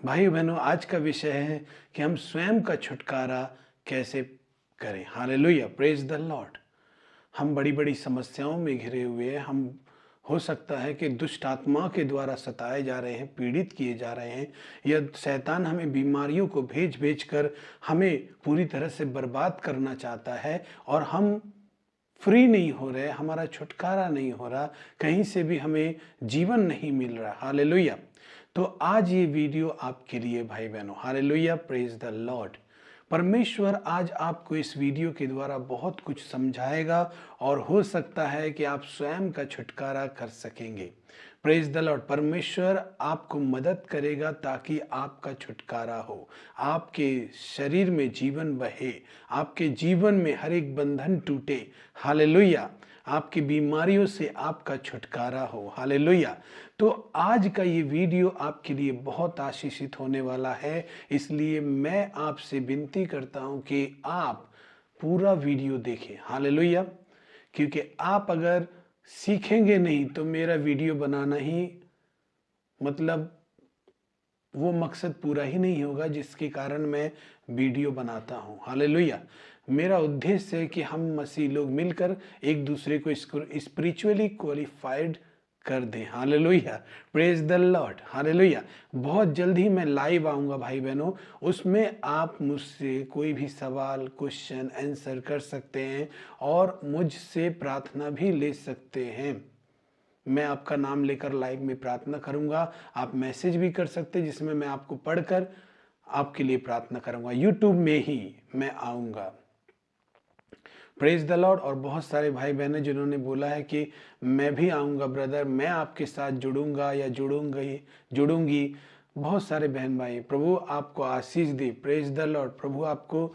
भाई बहनों, आज का विषय है कि हम स्वयं का छुटकारा कैसे करें। Hallelujah, praise the Lord. हम बड़ी बड़ी समस्याओं में घिरे हुए हैं। हम हो सकता है कि दुष्ट आत्मा के द्वारा सताए जा रहे हैं, पीड़ित किए जा रहे हैं, या शैतान हमें बीमारियों को भेज भेज कर हमें पूरी तरह से बर्बाद करना चाहता है, और हम फ्री नहीं हो रहे, हमारा छुटकारा नहीं हो रहा, कहीं से भी हमें जीवन नहीं मिल रहा। हालेलुया। तो आज ये वीडियो आपके लिए भाई बहनों। Hallelujah, praise the Lord. परमेश्वर आज आपको इस वीडियो के द्वारा बहुत कुछ समझाएगा, और हो सकता है कि आप स्वयं का छुटकारा कर सकेंगे। Praise the Lord. परमेश्वर आपको मदद करेगा ताकि आपका छुटकारा हो, आपके शरीर में जीवन बहे, आपके जीवन में हर एक बंधन टूटे। हालेलुया। आपकी बीमारियों से आपका छुटकारा हो। हालेलुया। तो आज का ये वीडियो आपके लिए बहुत आशीषित होने वाला है, इसलिए मैं आपसे विनती करता हूं कि आप पूरा वीडियो देखें। हालेलुया। क्योंकि आप अगर सीखेंगे नहीं तो मेरा वीडियो बनाना ही मतलब वो मकसद पूरा ही नहीं होगा जिसके कारण मैं वीडियो बनाता हूँ। हालेलुया। मेरा उद्देश्य है कि हम मसीह लोग मिलकर एक दूसरे को स्पिरिचुअली क्वालिफाइड कर दें। Hallelujah, praise the Lord. Hallelujah. बहुत जल्द ही मैं लाइव आऊँगा भाई बहनों, उसमें आप मुझसे कोई भी सवाल, क्वेश्चन, आंसर कर सकते हैं, और मुझसे प्रार्थना भी ले सकते हैं। मैं आपका नाम लेकर लाइव में प्रार्थना करूंगा। आप मैसेज भी कर सकते हैं जिसमें मैं आपको पढ़कर आपके लिए प्रार्थना करूंगा। यूट्यूब में ही मैं आऊंगा। Praise the Lord. और बहुत सारे भाई बहन जिन्होंने बोला है कि मैं भी आऊंगा ब्रदर, मैं आपके साथ जुड़ूंगा या जुड़ूंगी। बहुत सारे बहन भाई, प्रभु आपको आशीष दे। Praise the Lord. प्रभु आपको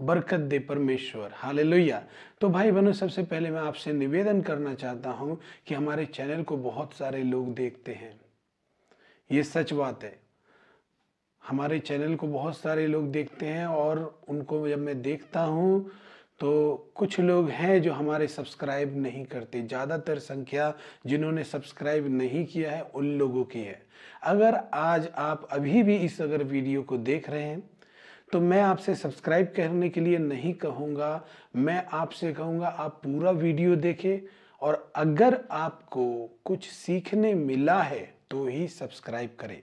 बरकत दे परमेश्वर। हालेलुया। तो भाई बहनों, सबसे पहले मैं आपसे निवेदन करना चाहता हूं कि हमारे चैनल को बहुत सारे लोग देखते हैं। ये सच बात है। हमारे चैनल को बहुत सारे लोग देखते हैं, और उनको जब मैं देखता हूं तो कुछ लोग हैं जो हमारे सब्सक्राइब नहीं करते। ज़्यादातर संख्या जिन्होंने सब्सक्राइब नहीं किया है उन लोगों की है। अगर आज आप अभी भी इस अगर वीडियो को देख रहे हैं तो मैं आपसे सब्सक्राइब करने के लिए नहीं कहूँगा। मैं आपसे कहूँगा आप पूरा वीडियो देखें, और अगर आपको कुछ सीखने मिला है तो ही सब्सक्राइब करें।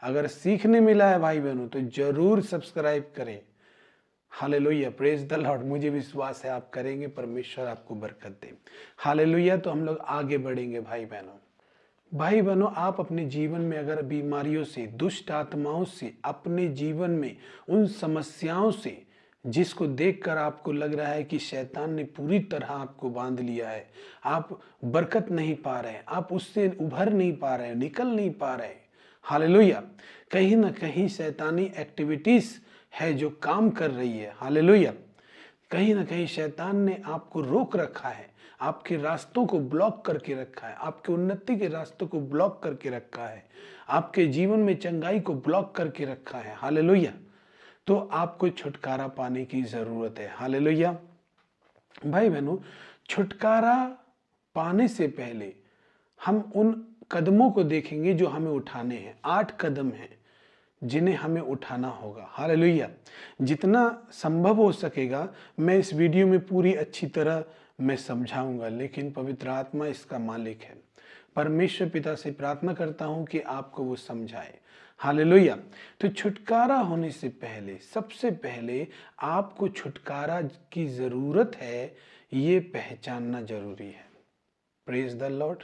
अगर सीखने मिला है भाई बहनों तो जरूर सब्सक्राइब करें। Hallelujah, praise the Lord. मुझे विश्वास है आप करेंगे, परमेश्वर आपको बरकत दे। हालेलुया। तो हम लोग आगे बढ़ेंगे भाई बहनों। भाई बहनों, आप अपने जीवन में अगर बीमारियों से, दुष्ट आत्माओं से, अपने जीवन में उन समस्याओं से जिसको देखकर आपको लग रहा है कि शैतान ने पूरी तरह आपको बांध लिया है, आप बरकत नहीं पा रहे हैं, आप उससे उभर नहीं पा रहे हैं, निकल नहीं पा रहे हैं। हालेलुया। कहीं ना कहीं शैतानी एक्टिविटीज है जो काम कर रही है। हालेलुया। कहीं ना कहीं शैतान ने आपको रोक रखा है, आपके रास्तों को ब्लॉक करके रखा है, आपके उन्नति के रास्तों को ब्लॉक करके रखा है, आपके जीवन में चंगाई को ब्लॉक करके रखा है। हालेलुया। तो आपको छुटकारा पाने की जरूरत है। हालेलुया। भाई बहनों, छुटकारा पाने से पहले हम उन कदमों को देखेंगे जो हमें उठाने हैं। 8 कदम हैं जिन्हें हमें उठाना होगा। हालेलुया। जितना संभव हो सकेगा मैं इस वीडियो में पूरी अच्छी तरह मैं समझाऊंगा, लेकिन पवित्र आत्मा इसका मालिक है। परमेश्वर पिता से प्रार्थना करता हूं कि आपको वो समझाए। हालेलुया। तो छुटकारा होने से पहले, सबसे पहले आपको छुटकारा की जरूरत है, ये पहचानना जरूरी है। Praise the Lord.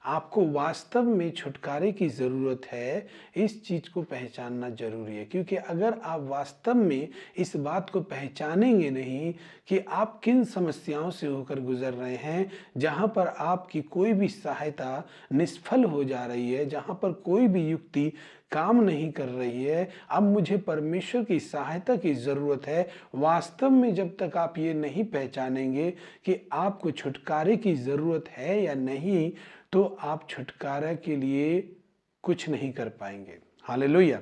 आपको वास्तव में छुटकारे की ज़रूरत है, इस चीज़ को पहचानना जरूरी है। क्योंकि अगर आप वास्तव में इस बात को पहचानेंगे नहीं कि आप किन समस्याओं से होकर गुजर रहे हैं, जहाँ पर आपकी कोई भी सहायता निष्फल हो जा रही है, जहाँ पर कोई भी युक्ति काम नहीं कर रही है, अब मुझे परमेश्वर की सहायता की ज़रूरत है। वास्तव में जब तक आप ये नहीं पहचानेंगे कि आपको छुटकारे की ज़रूरत है या नहीं, तो आप छुटकारा के लिए कुछ नहीं कर पाएंगे। हालेलुया।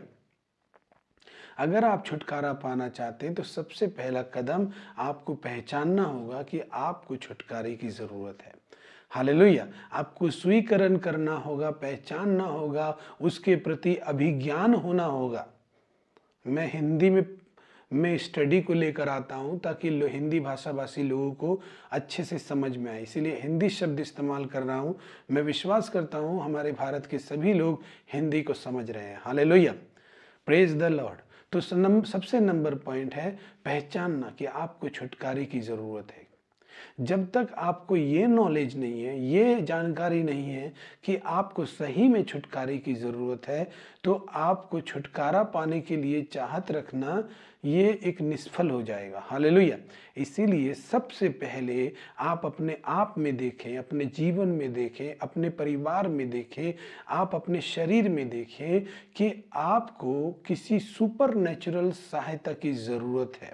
अगर आप छुटकारा पाना चाहते हैं तो सबसे पहला कदम आपको पहचानना होगा कि आपको छुटकारे की जरूरत है। हालेलुया। आपको स्वीकरण करना होगा, पहचानना होगा, उसके प्रति अभिज्ञान होना होगा। मैं हिंदी में स्टडी को लेकर आता हूँ ताकि हिंदी भाषा भाषी लोगों को अच्छे से समझ में आए, इसीलिए हिंदी शब्द इस्तेमाल कर रहा हूँ। मैं विश्वास करता हूँ हमारे भारत के सभी लोग हिंदी को समझ रहे हैं। Hallelujah, praise the Lord. तो सबसे नंबर पॉइंट है पहचानना कि आपको छुटकारे की ज़रूरत है। जब तक आपको ये नॉलेज नहीं है, ये जानकारी नहीं है कि आपको सही में छुटकारे की ज़रूरत है, तो आपको छुटकारा पाने के लिए चाहत रखना ये एक निष्फल हो जाएगा। हालेलुया। इसीलिए सबसे पहले आप अपने आप में देखें, अपने जीवन में देखें, अपने परिवार में देखें, आप अपने शरीर में देखें कि आपको किसी सुपर नेचुरल सहायता की ज़रूरत है,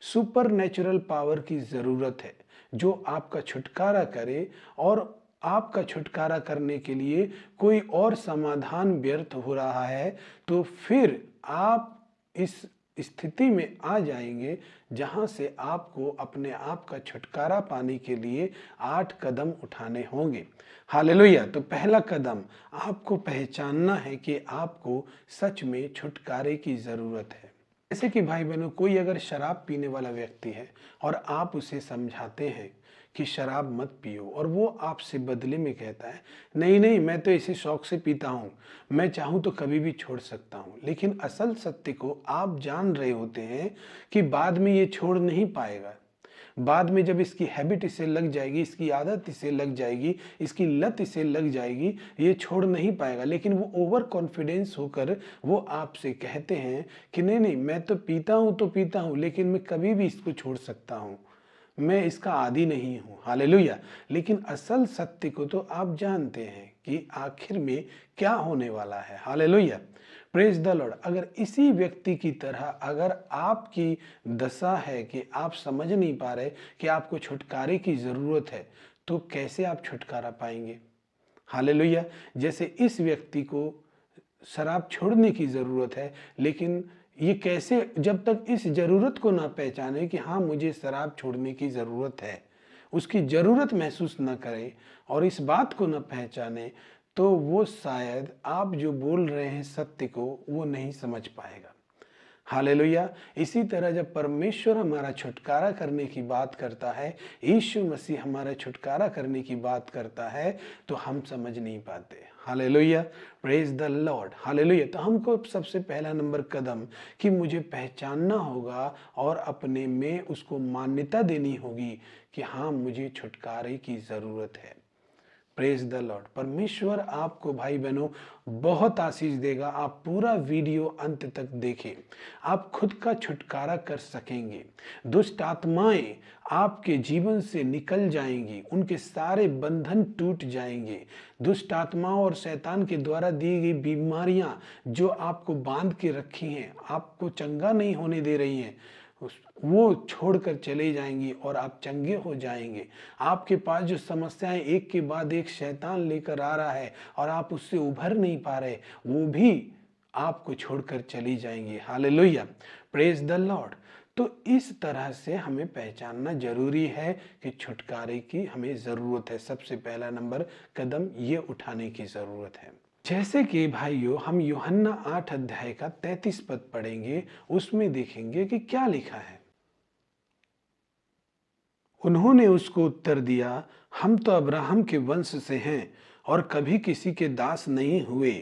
सुपर नेचुरल पावर की ज़रूरत है जो आपका छुटकारा करे। और आपका छुटकारा करने के लिए कोई और समाधान व्यर्थ हो रहा है तो फिर आप इस स्थिति में आ जाएंगे जहां से आपको अपने आप का छुटकारा पाने के लिए 8 कदम उठाने होंगे। हालेलुया। तो पहला कदम आपको पहचानना है कि आपको सच में छुटकारे की ज़रूरत है। जैसे कि भाई बहनों, कोई अगर शराब पीने वाला व्यक्ति है और आप उसे समझाते हैं कि शराब मत पियो, और वो आपसे बदले में कहता है नहीं नहीं मैं तो इसी शौक से पीता हूँ, मैं चाहूँ तो कभी भी छोड़ सकता हूँ, लेकिन असल सत्य को आप जान रहे होते हैं कि बाद में ये छोड़ नहीं पाएगा। बाद में जब इसकी हैबिट इसे लग जाएगी, इसकी आदत इसे लग जाएगी, इसकी लत इसे लग जाएगी, ये छोड़ नहीं पाएगा। लेकिन वो ओवर कॉन्फिडेंस होकर वो आपसे कहते हैं कि नहीं नहीं मैं तो पीता हूँ लेकिन मैं कभी भी इसको छोड़ सकता हूँ, मैं इसका आदी नहीं हूँ। हालेलुया। लेकिन असल सत्य को तो आप जानते हैं कि आखिर में क्या होने वाला है। Hallelujah, praise the Lord. अगर इसी व्यक्ति की तरह अगर आपकी दशा है कि आप समझ नहीं पा रहे कि आपको छुटकारे की ज़रूरत है, तो कैसे आप छुटकारा पाएंगे? हालेलुया। जैसे इस व्यक्ति को शराब छोड़ने की ज़रूरत है, लेकिन ये कैसे, जब तक इस ज़रूरत को ना पहचाने कि हाँ मुझे शराब छोड़ने की ज़रूरत है, उसकी ज़रूरत महसूस ना करे और इस बात को ना पहचाने, तो वो शायद आप जो बोल रहे हैं सत्य को वो नहीं समझ पाएगा। हालेलुया। इसी तरह जब परमेश्वर हमारा छुटकारा करने की बात करता है, यीशु मसीह हमारा छुटकारा करने की बात करता है, तो हम समझ नहीं पाते। Hallelujah, praise the Lord. Hallelujah. तो हमको सबसे पहला नंबर कदम कि मुझे पहचानना होगा और अपने में उसको मान्यता देनी होगी कि हाँ मुझे छुटकारे की ज़रूरत है। Praise the Lord. परमेश्वर आपको भाई बहनों बहुत आशीष देगा। आप पूरा वीडियो अंत तक देखें, आप खुद का छुटकारा कर सकेंगे। दुष्ट आत्माएं आपके जीवन से निकल जाएंगी, उनके सारे बंधन टूट जाएंगे। दुष्ट आत्माओं और शैतान के द्वारा दी गई बीमारियां जो आपको बांध के रखी हैं, आपको चंगा नहीं होने दे रही हैं, वो छोड़कर चले जाएंगी और आप चंगे हो जाएंगे। आपके पास जो समस्याएं एक के बाद एक शैतान लेकर आ रहा है और आप उससे उभर नहीं पा रहे, वो भी आपको छोड़कर चली जाएंगी। Hallelujah, praise the Lord. तो इस तरह से हमें पहचानना जरूरी है कि छुटकारे की हमें ज़रूरत है। सबसे पहला नंबर कदम ये उठाने की ज़रूरत है। जैसे कि भाइयों हम यूहन्ना 8 अध्याय का 33 पद पढ़ेंगे, उसमें देखेंगे कि क्या लिखा है। उन्होंने उसको उत्तर दिया, हम तो अब्राहम के वंश से हैं और कभी किसी के दास नहीं हुए,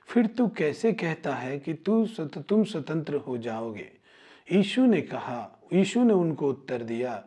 फिर तू कैसे कहता है कि तुम स्वतंत्र हो जाओगे? यीशु ने उनको उत्तर दिया,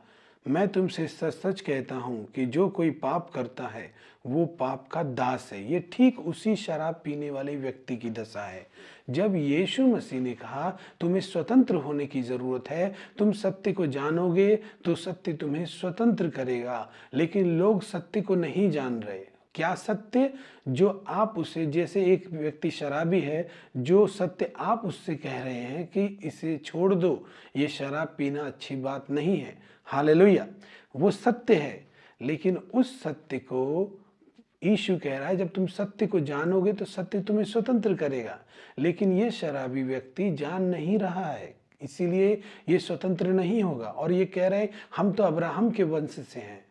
मैं तुमसे सच सच कहता हूँ कि जो कोई पाप करता है वो पाप का दास है। ये ठीक उसी शराब पीने वाले व्यक्ति की दशा है। जब यीशु मसीह ने कहा तुम्हें स्वतंत्र होने की ज़रूरत है, तुम सत्य को जानोगे तो सत्य तुम्हें स्वतंत्र करेगा, लेकिन लोग सत्य को नहीं जान रहे। क्या सत्य? जो आप उसे, जैसे एक व्यक्ति शराबी है, जो सत्य आप उससे कह रहे हैं कि इसे छोड़ दो, ये शराब पीना अच्छी बात नहीं है। हालेलुया, वो सत्य है, लेकिन उस सत्य को यीशु कह रहा है जब तुम सत्य को जानोगे तो सत्य तुम्हें स्वतंत्र करेगा। लेकिन ये शराबी व्यक्ति जान नहीं रहा है, इसीलिए ये स्वतंत्र नहीं होगा। और ये कह रहे हैं हम तो अब्राहम के वंश से हैं।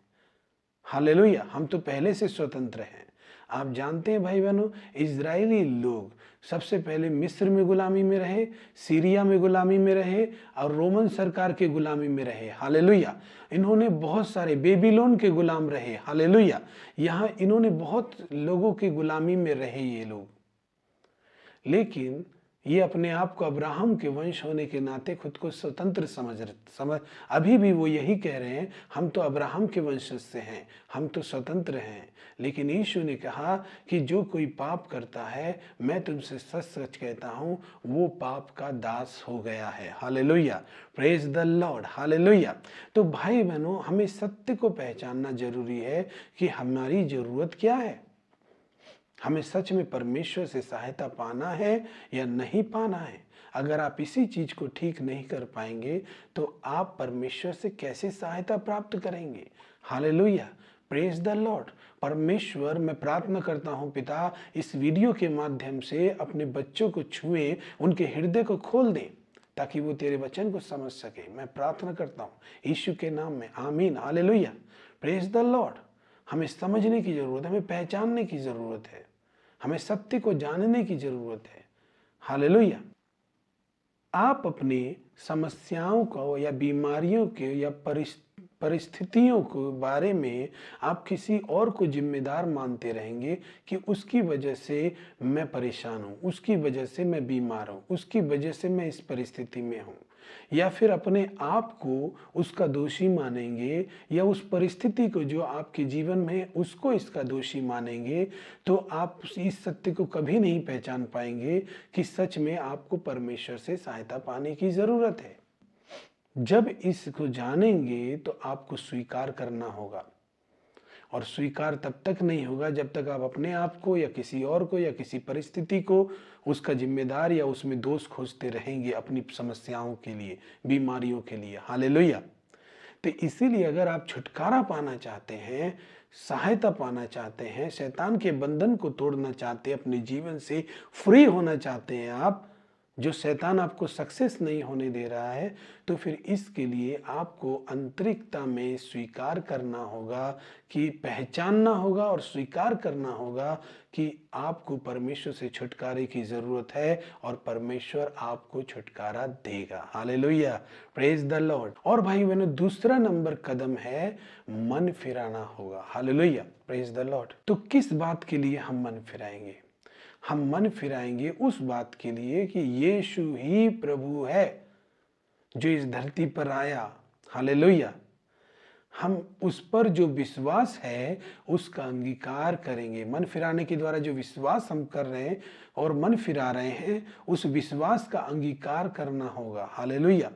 हालेलुया, हम तो पहले से स्वतंत्र हैं। आप जानते हैं भाई बहनों, इज़राइली लोग सबसे पहले मिस्र में गुलामी में रहे, सीरिया में गुलामी में रहे और रोमन सरकार के गुलामी में रहे। हालेलुया, इन्होंने बहुत सारे बेबीलोन के गुलाम रहे। हालेलुया, यहाँ इन्होंने बहुत लोगों की गुलामी में रहे ये लोग। लेकिन ये अपने आप को अब्राहम के वंश होने के नाते खुद को स्वतंत्र समझ अभी भी वो यही कह रहे हैं, हम तो अब्राहम के वंश से हैं, हम तो स्वतंत्र हैं। लेकिन यीशु ने कहा कि जो कोई पाप करता है, मैं तुमसे सच सच कहता हूँ, वो पाप का दास हो गया है। Hallelujah, praise the Lord, hallelujah. तो भाई बहनों, हमें सत्य को पहचानना जरूरी है कि हमारी जरूरत क्या है। हमें सच में परमेश्वर से सहायता पाना है या नहीं पाना है। अगर आप इसी चीज को ठीक नहीं कर पाएंगे तो आप परमेश्वर से कैसे सहायता प्राप्त करेंगे। Hallelujah, praise the Lord. परमेश्वर, मैं प्रार्थना करता हूं पिता, इस वीडियो के माध्यम से अपने बच्चों को छुए, उनके हृदय को खोल दें ताकि वो तेरे वचन को समझ सके। मैं प्रार्थना करता हूं यीशु के नाम में, आमीन, हालेलुया, प्रेज द लॉर्ड। हमें समझने की जरूरत है, हमें पहचानने की जरूरत है, हमें सत्य को जानने की जरूरत है। हालेलुया। आप अपनी समस्याओं को या बीमारियों के या परिस्थितियों के बारे में आप किसी और को जिम्मेदार मानते रहेंगे कि उसकी वजह से मैं परेशान हूँ, उसकी वजह से मैं बीमार हूँ, उसकी वजह से मैं इस परिस्थिति में हूँ, या फिर अपने आप को उसका दोषी मानेंगे या उस परिस्थिति को जो आपके जीवन में है उसको इसका दोषी मानेंगे, तो आप इस सत्य को कभी नहीं पहचान पाएंगे कि सच में आपको परमेश्वर से सहायता पाने की जरूरत है। जब इसको जानेंगे तो आपको स्वीकार करना होगा, और स्वीकार तब तक नहीं होगा जब तक आप अपने आप को या किसी और को या किसी परिस्थिति को उसका जिम्मेदार या उसमें दोष खोजते रहेंगे अपनी समस्याओं के लिए, बीमारियों के लिए। हालेलुया। तो इसीलिए अगर आप छुटकारा पाना चाहते हैं, सहायता पाना चाहते हैं, शैतान के बंधन को तोड़ना चाहते हैं, अपने जीवन से फ्री होना चाहते हैं आप, जो शैतान आपको सक्सेस नहीं होने दे रहा है, तो फिर इसके लिए आपको आंतरिकता में स्वीकार करना होगा, कि पहचानना होगा और स्वीकार करना होगा कि आपको परमेश्वर से छुटकारे की जरूरत है और परमेश्वर आपको छुटकारा देगा। Hallelujah, praise the Lord. और भाई बहनों, दूसरा नंबर कदम है मन फिराना होगा। Hallelujah, praise the Lord. तो किस बात के लिए हम मन फिराएंगे? हम मन फिराएंगे उस बात के लिए कि यीशु ही प्रभु है जो इस धरती पर आया। हालेलुया। हम उस पर जो विश्वास है उसका अंगीकार करेंगे। मन फिराने के द्वारा जो विश्वास हम कर रहे हैं और मन फिरा रहे हैं, उस विश्वास का अंगीकार करना होगा। हालेलुया।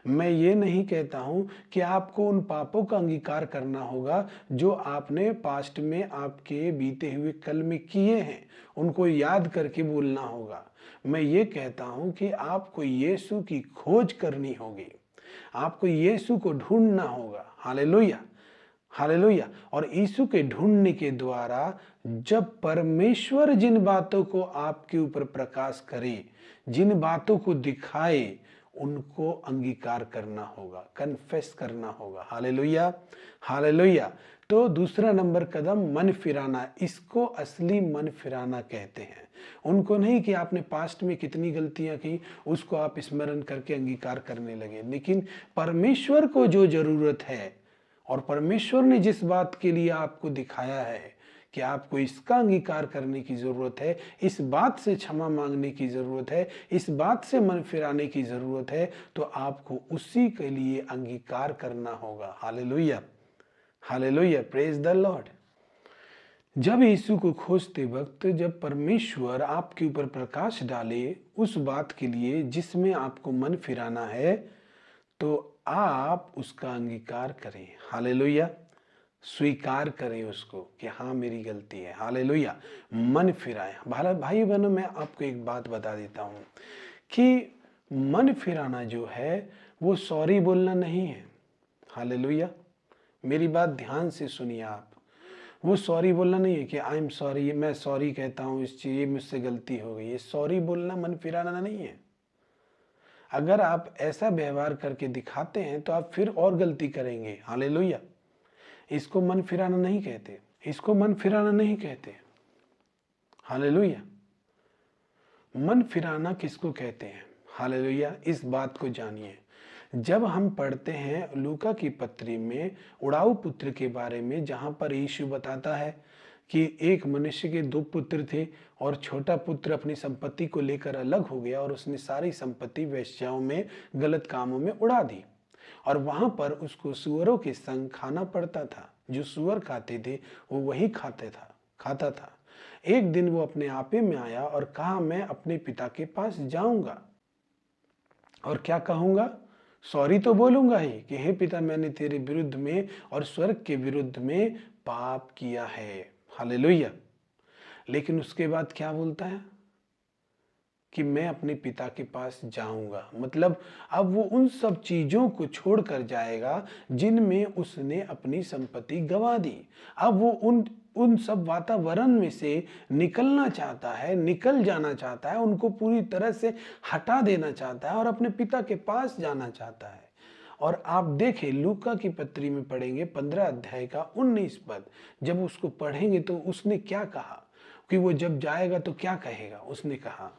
मैं ये नहीं कहता हूं कि आपको उन पापों का अंगीकार करना होगा जो आपने पास्ट में आपके बीते हुए कल में किए हैं, उनको याद करके बोलना होगा। मैं ये कहता हूं कि आपको यीशु की खोज करनी होगी, आपको यीशु को ढूंढना होगा। Hallelujah, hallelujah. और यीशु के ढूंढने के द्वारा जब परमेश्वर जिन बातों को आपके ऊपर प्रकाश करे, जिन बातों को दिखाए, उनको अंगीकार करना होगा, कन्फेस करना होगा। Hallelujah, hallelujah. तो दूसरा नंबर कदम मन फिराना, इसको असली मन फिराना कहते हैं। उनको नहीं कि आपने पास्ट में कितनी गलतियां की उसको आप स्मरण करके अंगीकार करने लगे, लेकिन परमेश्वर को जो जरूरत है और परमेश्वर ने जिस बात के लिए आपको दिखाया है कि आपको इसका अंगीकार करने की जरूरत है, इस बात से क्षमा मांगने की जरूरत है, इस बात से मन फिराने की जरूरत है, तो आपको उसी के लिए अंगीकार करना होगा। Hallelujah, hallelujah, praise the Lord. जब यीशु को खोजते वक्त जब परमेश्वर आपके ऊपर प्रकाश डाले उस बात के लिए जिसमें आपको मन फिराना है, तो आप उसका अंगीकार करें। हालेलुया, स्वीकार करें उसको कि हाँ मेरी गलती है। हालेलुया, मन फिराएं। भाई बहनों, मैं आपको एक बात बता देता हूँ कि मन फिराना जो है वो सॉरी बोलना नहीं है। हालेलुया, मेरी बात ध्यान से सुनिए आप। वो सॉरी बोलना नहीं है कि आई एम सॉरी, मैं सॉरी कहता हूँ इस चीज, ये मुझसे गलती हो गई। ये सॉरी बोलना मन फिराना नहीं है। अगर आप ऐसा व्यवहार करके दिखाते हैं तो आप फिर और गलती करेंगे। हालेलुया, इसको मन फिराना नहीं कहते, इसको मन फिराना नहीं कहते। हालेलुया। मन फिराना किसको कहते हैं? हालेलुया। इस बात को जानिए। जब हम पढ़ते हैं लूका की पत्री में उड़ाऊ पुत्र के बारे में, जहां पर यीशु बताता है कि एक मनुष्य के 2 पुत्र थे और छोटा पुत्र अपनी संपत्ति को लेकर अलग हो गया और उसने सारी संपत्ति वेश्याओं में, गलत कामों में उड़ा दी, और वहां पर उसको सूअरों के संग खाना पड़ता था। जो सूअर खाते थे वो वही खाता था। एक दिन वो अपने आपे में आया और कहा, मैं अपने पिता के पास जाऊंगा और क्या कहूंगा? सॉरी तो बोलूंगा ही कि हे पिता, मैंने तेरे विरुद्ध में और स्वर्ग के विरुद्ध में पाप किया है। हालेलुया। लेकिन उसके बाद क्या बोलता है? कि मैं अपने पिता के पास जाऊंगा। मतलब अब वो उन सब चीजों को छोड़कर जाएगा जिनमें उसने अपनी संपत्ति गंवा दी। अब वो उन सब वातावरण में से निकलना चाहता है, निकल जाना चाहता है, उनको पूरी तरह से हटा देना चाहता है और अपने पिता के पास जाना चाहता है। और आप देखें लूका की पत्री में पढ़ेंगे 15 अध्याय का 19 पद, जब उसको पढ़ेंगे तो उसने क्या कहा कि वो जब जाएगा तो क्या कहेगा। उसने कहा,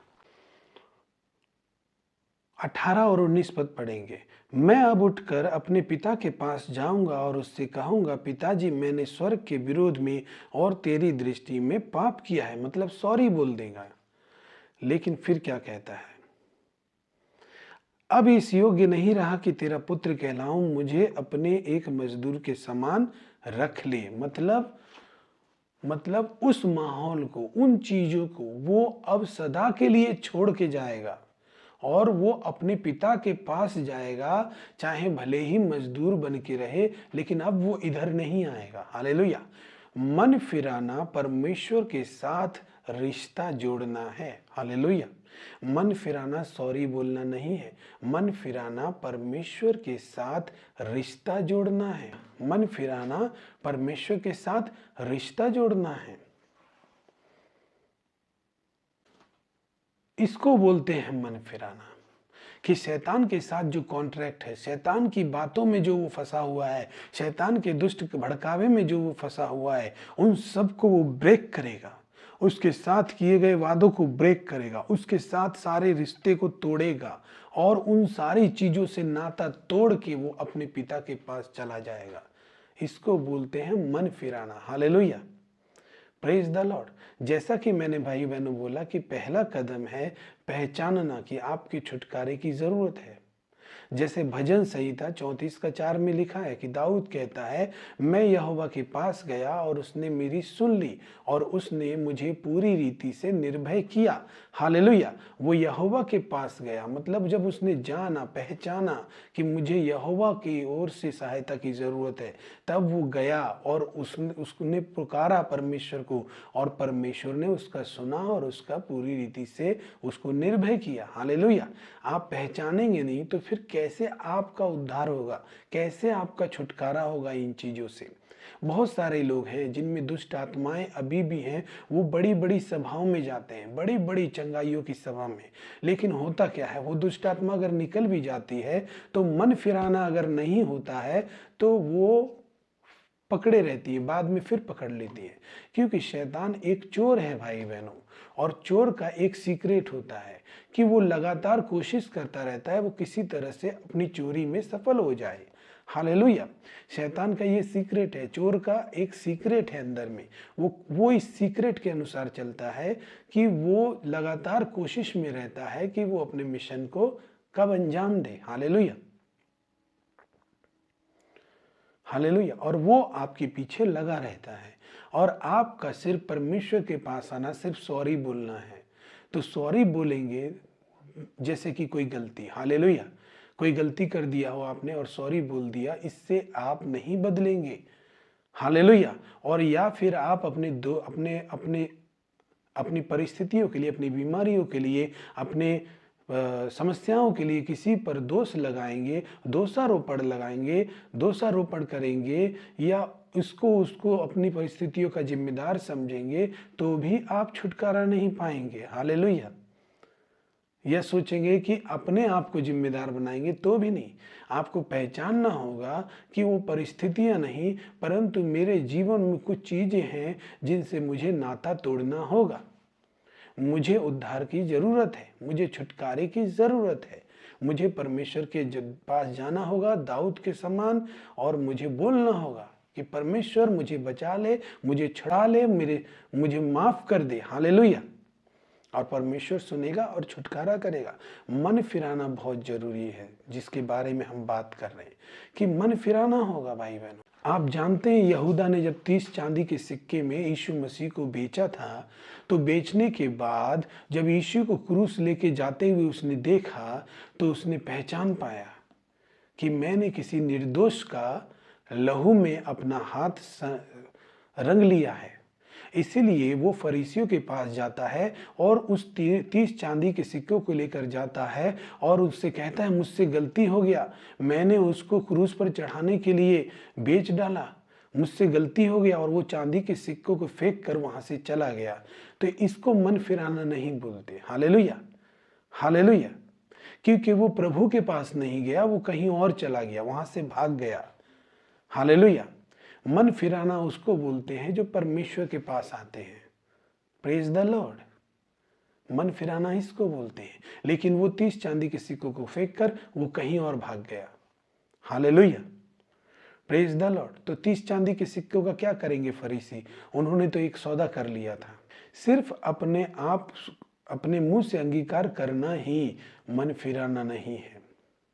18 और 19 पद पढ़ेंगे, मैं अब उठकर अपने पिता के पास जाऊंगा और उससे कहूंगा, पिताजी, मैंने स्वर्ग के विरोध में और तेरी दृष्टि में पाप किया है। मतलब सॉरी बोल देगा। लेकिन फिर क्या कहता है? अब इस योग्य नहीं रहा कि तेरा पुत्र कहलाऊं, मुझे अपने एक मजदूर के समान रख ले। मतलब उस माहौल को, उन चीजों को वो अब सदा के लिए छोड़ के जाएगा और वो अपने पिता के पास जाएगा, चाहे भले ही मजदूर बन के रहे, लेकिन अब वो इधर नहीं आएगा। हालेलुया। मन फिराना परमेश्वर के साथ रिश्ता जोड़ना है। हालेलुया। मन फिराना सॉरी बोलना नहीं है, मन फिराना परमेश्वर के साथ रिश्ता जोड़ना है। मन फिराना परमेश्वर के साथ रिश्ता जोड़ना है। इसको बोलते हैं मन फिराना। कि शैतान के साथ जो कॉन्ट्रैक्ट है, शैतान की बातों में जो वो फंसा हुआ है, शैतान के दुष्ट भड़कावे में जो वो फंसा हुआ है, उन सब को वो ब्रेक करेगा। उसके साथ किए गए वादों को ब्रेक करेगा, उसके साथ सारे रिश्ते को तोड़ेगा और उन सारी चीजों से नाता तोड़ के वो अपने पिता के पास चला जाएगा। इसको बोलते हैं मन फिराना। हालेलुया। Praise the Lord. जैसा कि मैंने भाई बहनों बोला कि पहला कदम है पहचानना कि आपकी छुटकारे की जरूरत है। जैसे भजन संहिता 34:4 में लिखा है कि दाऊद कहता है, मैं यहोवा के पास गया और उसने मेरी सुन ली और उसने मुझे पूरी रीति से निर्भय किया। हालेलुया। वो यहोवा के पास गया, मतलब जब उसने जाना, पहचाना कि मुझे यहोवा की ओर से सहायता की जरूरत है, तब वो गया और उसने पुकारा परमेश्वर को और परमेश्वर ने उसका सुना और उसका पूरी रीति से उसको निर्भय किया। हालेलुया। आप पहचानेंगे नहीं तो फिर कैसे आपका उद्धार होगा, कैसे आपका छुटकारा होगा इन चीजों से। बहुत सारे लोग हैं जिनमें दुष्ट आत्माएं अभी भी हैं, वो बड़ी बड़ी सभाओं में जाते हैं, बड़ी बड़ी चंगाइयों की सभा में, लेकिन होता क्या है, वो दुष्ट आत्मा अगर निकल भी जाती है तो मन फिराना अगर नहीं होता है तो वो पकड़े रहती है, बाद में फिर पकड़ लेती है। क्योंकि शैतान एक चोर है भाई बहनों, और चोर का एक सीक्रेट होता है कि वो लगातार कोशिश करता रहता है वो किसी तरह से अपनी चोरी में सफल हो जाए। हालेलुया। शैतान का ये सीक्रेट है, चोर का एक सीक्रेट है अंदर में। वो इस सीक्रेट के अनुसार चलता है कि वो लगातार कोशिश में रहता है कि वो अपने मिशन को कब अंजाम दे। हालेलुया। हालेलुया। और वो आपके पीछे लगा रहता है और आपका सिर्फ परमेश्वर के पास आना, सिर्फ सॉरी बोलना है। तो सॉरी बोलेंगे जैसे कि कोई गलती, हालेलुया, कोई गलती कर दिया हो आपने और सॉरी बोल दिया, इससे आप नहीं बदलेंगे। हालेलुया। और या फिर आप अपनी परिस्थितियों के लिए, अपनी बीमारियों के लिए, अपने समस्याओं के लिए किसी पर दोष लगाएंगे, दोषारोपण लगाएंगे, दोषारोपण करेंगे या उसको अपनी परिस्थितियों का जिम्मेदार समझेंगे, तो भी आप छुटकारा नहीं पाएंगे। हालेलुया। या सोचेंगे कि अपने आप को जिम्मेदार बनाएंगे, तो भी नहीं। आपको पहचानना होगा कि वो परिस्थितियां नहीं, परंतु मेरे जीवन में कुछ चीजें हैं जिनसे मुझे नाता तोड़ना होगा। मुझे उद्धार की जरूरत है, मुझे छुटकारे की जरूरत है। मुझे परमेश्वर के पास जाना होगा दाऊद के समान, और मुझे बोलना होगा कि परमेश्वर मुझे बचा ले, मुझे छुड़ा ले, मुझे माफ कर दे। हालेलुया। और परमेश्वर सुनेगा और छुटकारा करेगा। मन फिराना बहुत जरूरी है, जिसके बारे में हम बात कर रहे हैं कि मन फिराना होगा भाई बहनों। आप जानते हैं यहूदा ने जब 30 चांदी के सिक्के में यीशु मसीह को बेचा था, तो बेचने के बाद जब यीशु को क्रूस लेके जाते हुए उसने देखा, तो उसने पहचान पाया कि मैंने किसी निर्दोष का लहू में अपना हाथ रंग लिया है। इसीलिए वो फरीसियों के पास जाता है और उस 30 चांदी के सिक्कों को लेकर जाता है और उससे कहता है, मुझसे गलती हो गया, मैंने उसको क्रूस पर चढ़ाने के लिए बेच डाला, मुझसे गलती हो गया, और वो चांदी के सिक्कों को फेंक कर वहां से चला गया। तो इसको मन फिराना नहीं बोलते। Hallelujah, hallelujah. क्योंकि वो प्रभु के पास नहीं गया, वो कहीं और चला गया, वहां से भाग गया। हालेलुया। मन फिराना उसको बोलते हैं जो परमेश्वर के पास आते हैं। Praise the Lord. मन फिराना इसको बोलते हैं। लेकिन वो 30 चांदी के सिक्कों को फेंक कर वो कहीं और भाग गया। Hallelujah, praise the Lord. तो 30 चांदी के सिक्कों का क्या करेंगे फरीसी? उन्होंने तो एक सौदा कर लिया था। सिर्फ अपने मुंह से अंगीकार करना ही मन फिराना नहीं है,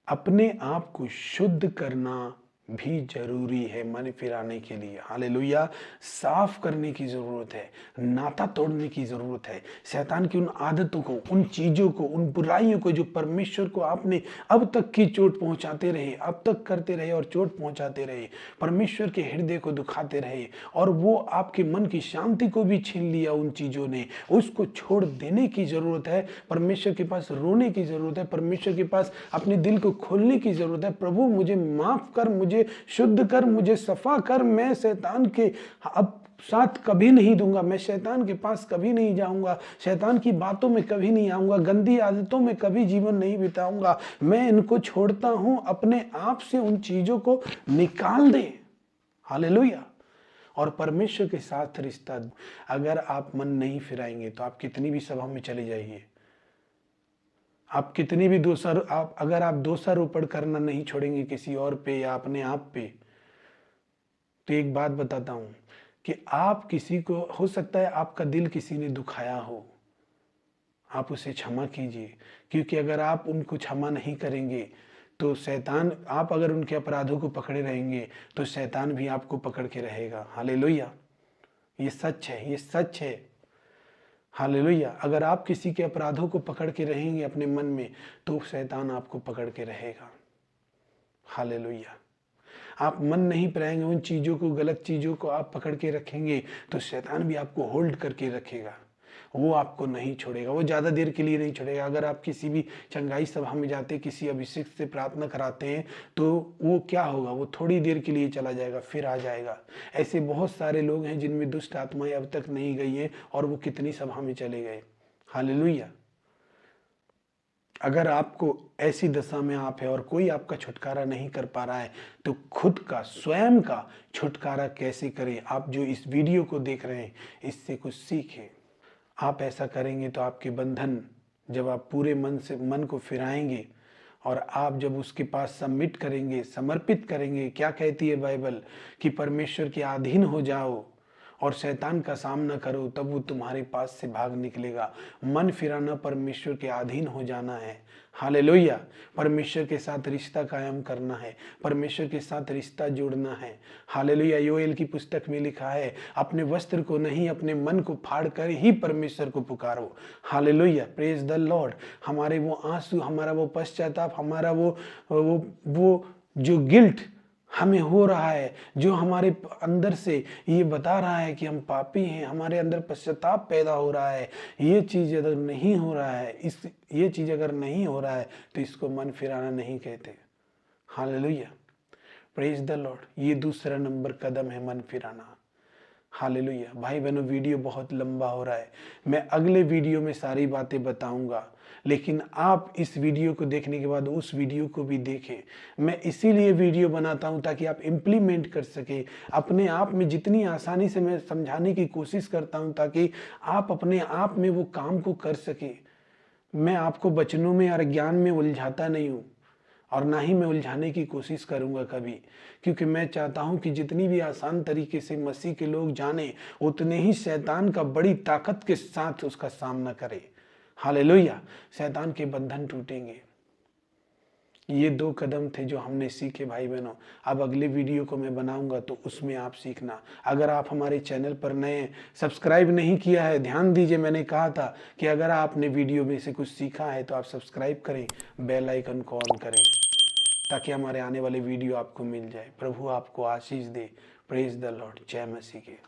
अपने आप को शुद्ध करना भी जरूरी है मन फिराने के लिए। हालेलुया। साफ करने की जरूरत है, नाता तोड़ने की जरूरत है। शैतान की उन आदतों को, उन चीजों को, उन बुराइयों को जो परमेश्वर को आपने अब तक की चोट पहुंचाते रहे, अब तक करते रहे और चोट पहुंचाते रहे, परमेश्वर के हृदय को दुखाते रहे, और वो आपके मन की शांति को भी छीन लिया उन चीजों ने, उसको छोड़ देने की जरूरत है। परमेश्वर के पास रोने की जरूरत है, परमेश्वर के पास अपने दिल को खोलने की जरूरत है। प्रभु मुझे माफ कर, मुझे शुद्ध कर, मुझे सफा कर। मैं शैतान के अब साथ कभी नहीं दूंगा, मैं शैतान के पास कभी नहीं जाऊंगा, शैतान की बातों में कभी नहीं आऊंगा, गंदी आदतों में कभी जीवन नहीं बिताऊंगा। मैं इनको छोड़ता हूं। अपने आप से उन चीजों को निकाल दे। हालेलुया। और परमेश्वर के साथ रिश्ता, अगर आप मन नहीं फिराएंगे तो आप कितनी भी सभा में चले जाइए, आप कितनी भी अगर आप दोषारोपण करना नहीं छोड़ेंगे किसी और पे या अपने आप पे, तो एक बात बताता हूं कि आप किसी को, हो सकता है आपका दिल किसी ने दुखाया हो, आप उसे क्षमा कीजिए। क्योंकि अगर आप उनको क्षमा नहीं करेंगे तो शैतान, आप अगर उनके अपराधों को पकड़े रहेंगे तो शैतान भी आपको पकड़ के रहेगा। हालेलुया, ये सच है, ये सच है। हालेलुया। अगर आप किसी के अपराधों को पकड़ के रहेंगे अपने मन में, तो शैतान आपको पकड़ के रहेगा। हालेलुया। आप मन नहीं फिराएंगे, उन चीज़ों को, गलत चीज़ों को आप पकड़ के रखेंगे, तो शैतान भी आपको होल्ड करके रखेगा। वो आपको नहीं छोड़ेगा, वो ज़्यादा देर के लिए नहीं छोड़ेगा। अगर आप किसी भी चंगाई सभा में जाते, किसी अभिषेक से प्रार्थना कराते हैं, तो वो क्या होगा, वो थोड़ी देर के लिए चला जाएगा, फिर आ जाएगा। ऐसे बहुत सारे लोग हैं जिनमें दुष्ट आत्माएं अब तक नहीं गई हैं, और वो कितनी सभा में चले गए। हालेलुया। अगर आपको ऐसी दशा में आप है और कोई आपका छुटकारा नहीं कर पा रहा है, तो खुद का, स्वयं का छुटकारा कैसे करें? आप जो इस वीडियो को देख रहे हैं, इससे कुछ सीखें। आप ऐसा करेंगे तो आपके बंधन, जब आप पूरे मन को फिराएंगे और आप जब उसके पास सबमिट करेंगे, समर्पित करेंगे, क्या कहती है बाइबल, कि परमेश्वर के अधीन हो जाओ और शैतान का सामना करो, तब वो तुम्हारे पास से भाग निकलेगा। मन फिराना परमेश्वर के अधीन हो जाना है। हालेलुया। परमेश्वर के साथ रिश्ता कायम करना है, परमेश्वर के साथ रिश्ता जोड़ना है। हालेलुया। योएल की पुस्तक में लिखा है, अपने वस्त्र को नहीं, अपने मन को फाड़ कर ही परमेश्वर को पुकारो। Hallelujah, praise the Lord. हमारे वो आंसू, हमारा वो पश्चाताप, हमारा वो जो गिल्ट हमें हो रहा है, जो हमारे अंदर से ये बता रहा है कि हम पापी हैं, हमारे अंदर पश्चाताप पैदा हो रहा है, ये चीज़ अगर नहीं हो रहा है, ये चीज़ अगर नहीं हो रहा है, तो इसको मन फिराना नहीं कहते। Hallelujah, praise the Lord. ये दूसरा नंबर कदम है, मन फिराना। हालेलुया। भाई बहनों, वीडियो बहुत लंबा हो रहा है, मैं अगले वीडियो में सारी बातें बताऊंगा, लेकिन आप इस वीडियो को देखने के बाद उस वीडियो को भी देखें। मैं इसीलिए वीडियो बनाता हूं ताकि आप इम्प्लीमेंट कर सके अपने आप में। जितनी आसानी से मैं समझाने की कोशिश करता हूं ताकि आप अपने आप में वो काम को कर सके। मैं आपको वचनों में और ज्ञान में उलझाता नहीं हूं और ना ही मैं उलझाने की कोशिश करूंगा कभी, क्योंकि मैं चाहता हूं कि जितनी भी आसान तरीके से मसीह के लोग जाने, उतने ही शैतान का बड़ी ताकत के साथ उसका सामना करें। हालेलुया। शैतान के बंधन टूटेंगे। ये 2 कदम थे जो हमने सीखे भाई बहनों। अब अगले वीडियो को मैं बनाऊंगा तो उसमें आप सीखना। अगर आप हमारे चैनल पर नए सब्सक्राइब नहीं किया है, ध्यान दीजिए, मैंने कहा था कि अगर आपने वीडियो में से कुछ सीखा है तो आप सब्सक्राइब करें, बेल आइकन को ऑन करें ताकि हमारे आने वाले वीडियो आपको मिल जाए। प्रभु आपको आशीष दे। Praise the Lord. जय मसीह के।